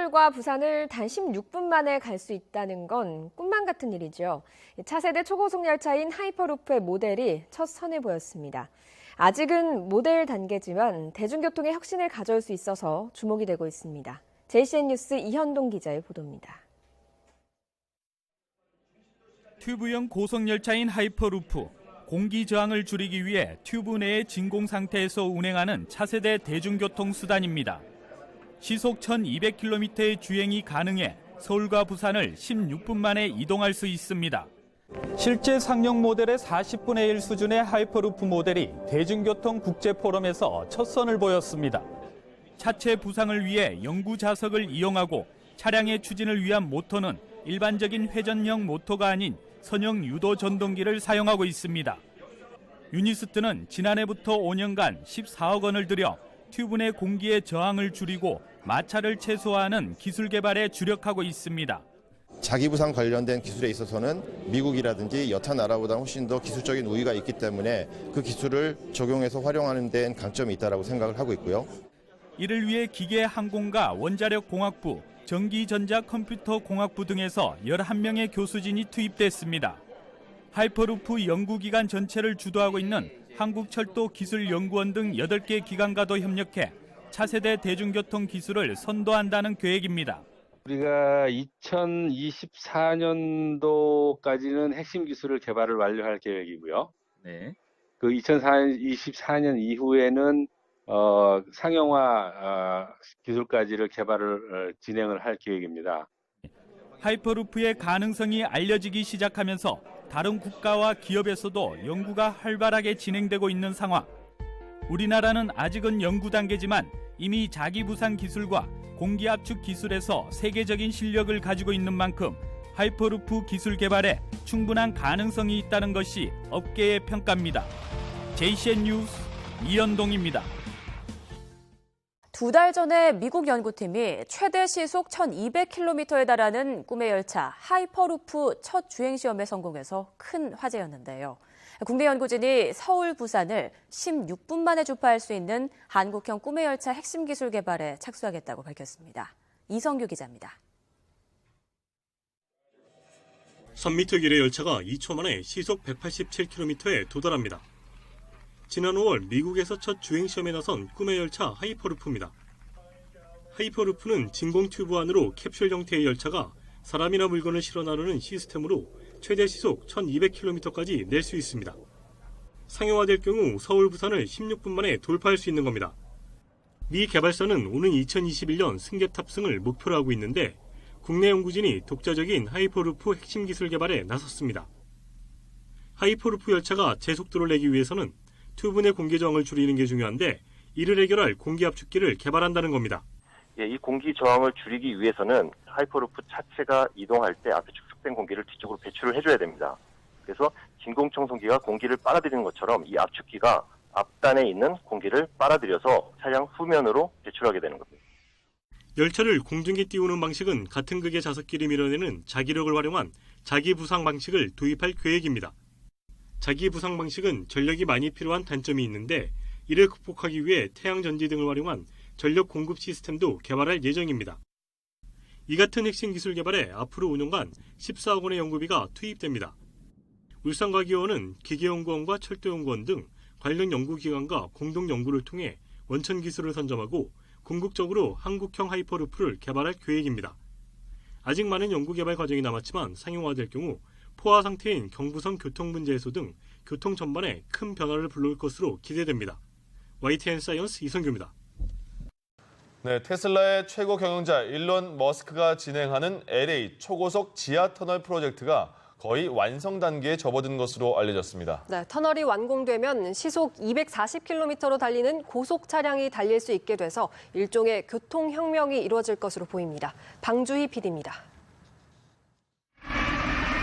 서울과 부산을 단 16분 만에 갈 수 있다는 건 꿈만 같은 일이죠. 차세대 초고속 열차인 하이퍼루프의 모델이 첫 선을 보였습니다. 아직은 모델 단계지만 대중교통의 혁신을 가져올 수 있어서 주목이 되고 있습니다. JCN 뉴스 이현동 기자의 보도입니다. 튜브형 고속열차인 하이퍼루프. 공기 저항을 줄이기 위해 튜브 내의 진공 상태에서 운행하는 차세대 대중교통 수단입니다. 시속 1200km의 주행이 가능해 서울과 부산을 16분 만에 이동할 수 있습니다. 실제 상용 모델의 40분의 1 수준의 하이퍼루프 모델이 대중교통 국제포럼에서 첫 선을 보였습니다. 차체 부상을 위해 영구 자석을 이용하고 차량의 추진을 위한 모터는 일반적인 회전형 모터가 아닌 선형 유도 전동기를 사용하고 있습니다. 유니스트는 지난해부터 5년간 14억 원을 들여 튜브 내 공기의 저항을 줄이고 마찰을 최소화하는 기술 개발에 주력하고 있습니다. 자기부상 관련된 기술에 있어서는 미국이라든지 여타 나라보다 훨씬 더 기술적인 우위가 있기 때문에 그 기술을 적용해서 활용하는 데는 강점이 있다고 생각을 하고 있고요. 이를 위해 기계항공과 원자력공학부, 전기전자컴퓨터공학부 등에서 11명의 교수진이 투입됐습니다. 하이퍼루프 연구기관 전체를 주도하고 있는 한국철도기술연구원 등 8개 기관과도 협력해 차세대 대중교통 기술을 선도한다는 계획입니다. 우리가 2024년도까지는 핵심 기술을 개발을 완료할 계획이고요. 네. 그 2024년 이후에는 상용화 기술까지를 개발을 진행을 할 계획입니다. 하이퍼루프의 가능성이 알려지기 시작하면서 다른 국가와 기업에서도 연구가 활발하게 진행되고 있는 상황. 우리나라는 아직은 연구 단계지만 이미 자기부상 기술과 공기압축 기술에서 세계적인 실력을 가지고 있는 만큼 하이퍼루프 기술 개발에 충분한 가능성이 있다는 것이 업계의 평가입니다. JCN 뉴스 이현동입니다. 2달 전에 미국 연구팀이 최대 시속 1200km에 달하는 꿈의 열차 하이퍼루프 첫 주행시험에 성공해서 큰 화제였는데요. 국내 연구진이 서울, 부산을 16분 만에 주파할 수 있는 한국형 꿈의 열차 핵심 기술 개발에 착수하겠다고 밝혔습니다. 이성규 기자입니다. 3m 길의 열차가 2초 만에 시속 187km에 도달합니다. 지난 5월 미국에서 첫 주행시험에 나선 꿈의 열차 하이퍼루프입니다. 하이퍼루프는 진공 튜브 안으로 캡슐 형태의 열차가 사람이나 물건을 실어 나르는 시스템으로 최대 시속 1200km까지 낼 수 있습니다. 상용화될 경우 서울, 부산을 16분 만에 돌파할 수 있는 겁니다. 미 개발사는 오는 2021년 승객 탑승을 목표로 하고 있는데 국내 연구진이 독자적인 하이퍼루프 핵심 기술 개발에 나섰습니다. 하이퍼루프 열차가 제속도를 내기 위해서는 튜브 내 공기 저항을 줄이는 게 중요한데 이를 해결할 공기 압축기를 개발한다는 겁니다. 이 공기 저항을 줄이기 위해서는 하이퍼루프 차체가 이동할 때 앞에 축적된 공기를 뒤쪽으로 배출을 해줘야 됩니다. 그래서 진공청송기가 공기를 빨아들이는 것처럼 이 압축기가 앞단에 있는 공기를 빨아들여서 차량 후면으로 배출하게 되는 겁니다. 열차를 공중에 띄우는 방식은 같은 극의 자석끼리 밀어내는 자기력을 활용한 자기부상 방식을 도입할 계획입니다. 자기부상 방식은 전력이 많이 필요한 단점이 있는데 이를 극복하기 위해 태양전지 등을 활용한 전력 공급 시스템도 개발할 예정입니다. 이 같은 핵심 기술 개발에 앞으로 5년간 14억 원의 연구비가 투입됩니다. 울산과기원은 기계연구원과 철도연구원 등 관련 연구기관과 공동 연구를 통해 원천 기술을 선점하고 궁극적으로 한국형 하이퍼루프를 개발할 계획입니다. 아직 많은 연구 개발 과정이 남았지만 상용화될 경우 포화 상태인 경부선 교통문제해소 등 교통 전반에 큰 변화를 불러올 것으로 기대됩니다. YTN 사이언스 이성규입니다. 네, 테슬라의 최고 경영자 일론 머스크가 진행하는 LA 초고속 지하 터널 프로젝트가 거의 완성 단계에 접어든 것으로 알려졌습니다. 네, 터널이 완공되면 시속 240km로 달리는 고속 차량이 달릴 수 있게 돼서 일종의 교통혁명이 이루어질 것으로 보입니다. 방주희 PD입니다.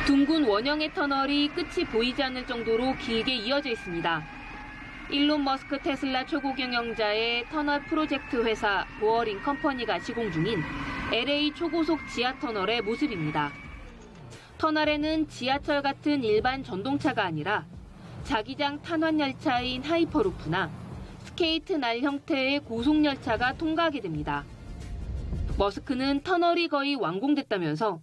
둥근 원형의 터널이 끝이 보이지 않을 정도로 길게 이어져 있습니다. 일론 머스크 테슬라 최고 경영자의 터널 프로젝트 회사 보어링 컴퍼니가 시공 중인 LA 초고속 지하 터널의 모습입니다. 터널에는 지하철 같은 일반 전동차가 아니라 자기장 탄환 열차인 하이퍼루프나 스케이트 날 형태의 고속열차가 통과하게 됩니다. 머스크는 터널이 거의 완공됐다면서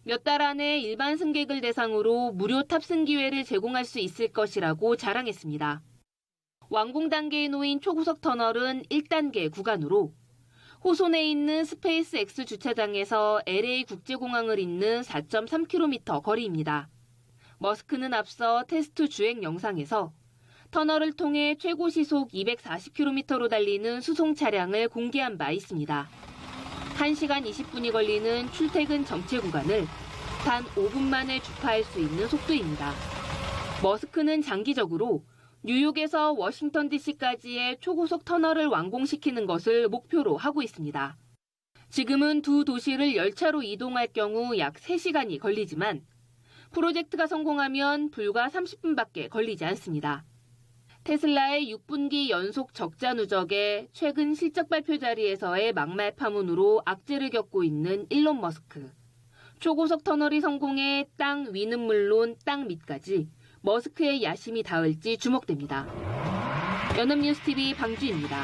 몇 달 안에 일반 승객을 대상으로 무료 탑승 기회를 제공할 수 있을 것이라고 자랑했습니다. 완공 단계에 놓인 초고속 터널은 1단계 구간으로 호손에 있는 스페이스 X 주차장에서 LA 국제공항을 잇는 4.3km 거리입니다. 머스크는 앞서 테스트 주행 영상에서 터널을 통해 최고 시속 240km로 달리는 수송 차량을 공개한 바 있습니다. 1시간 20분이 걸리는 출퇴근 정체 구간을 단 5분 만에 주파할 수 있는 속도입니다. 머스크는 장기적으로 뉴욕에서 워싱턴 DC까지의 초고속 터널을 완공시키는 것을 목표로 하고 있습니다. 지금은 두 도시를 열차로 이동할 경우 약 3시간이 걸리지만 프로젝트가 성공하면 불과 30분밖에 걸리지 않습니다. 테슬라의 6분기 연속 적자 누적에 최근 실적 발표 자리에서의 막말 파문으로 악재를 겪고 있는 일론 머스크. 초고속 터널이 성공해 땅 위는 물론 땅 밑까지 머스크의 야심이 닿을지 주목됩니다. 연합뉴스TV 방주입니다.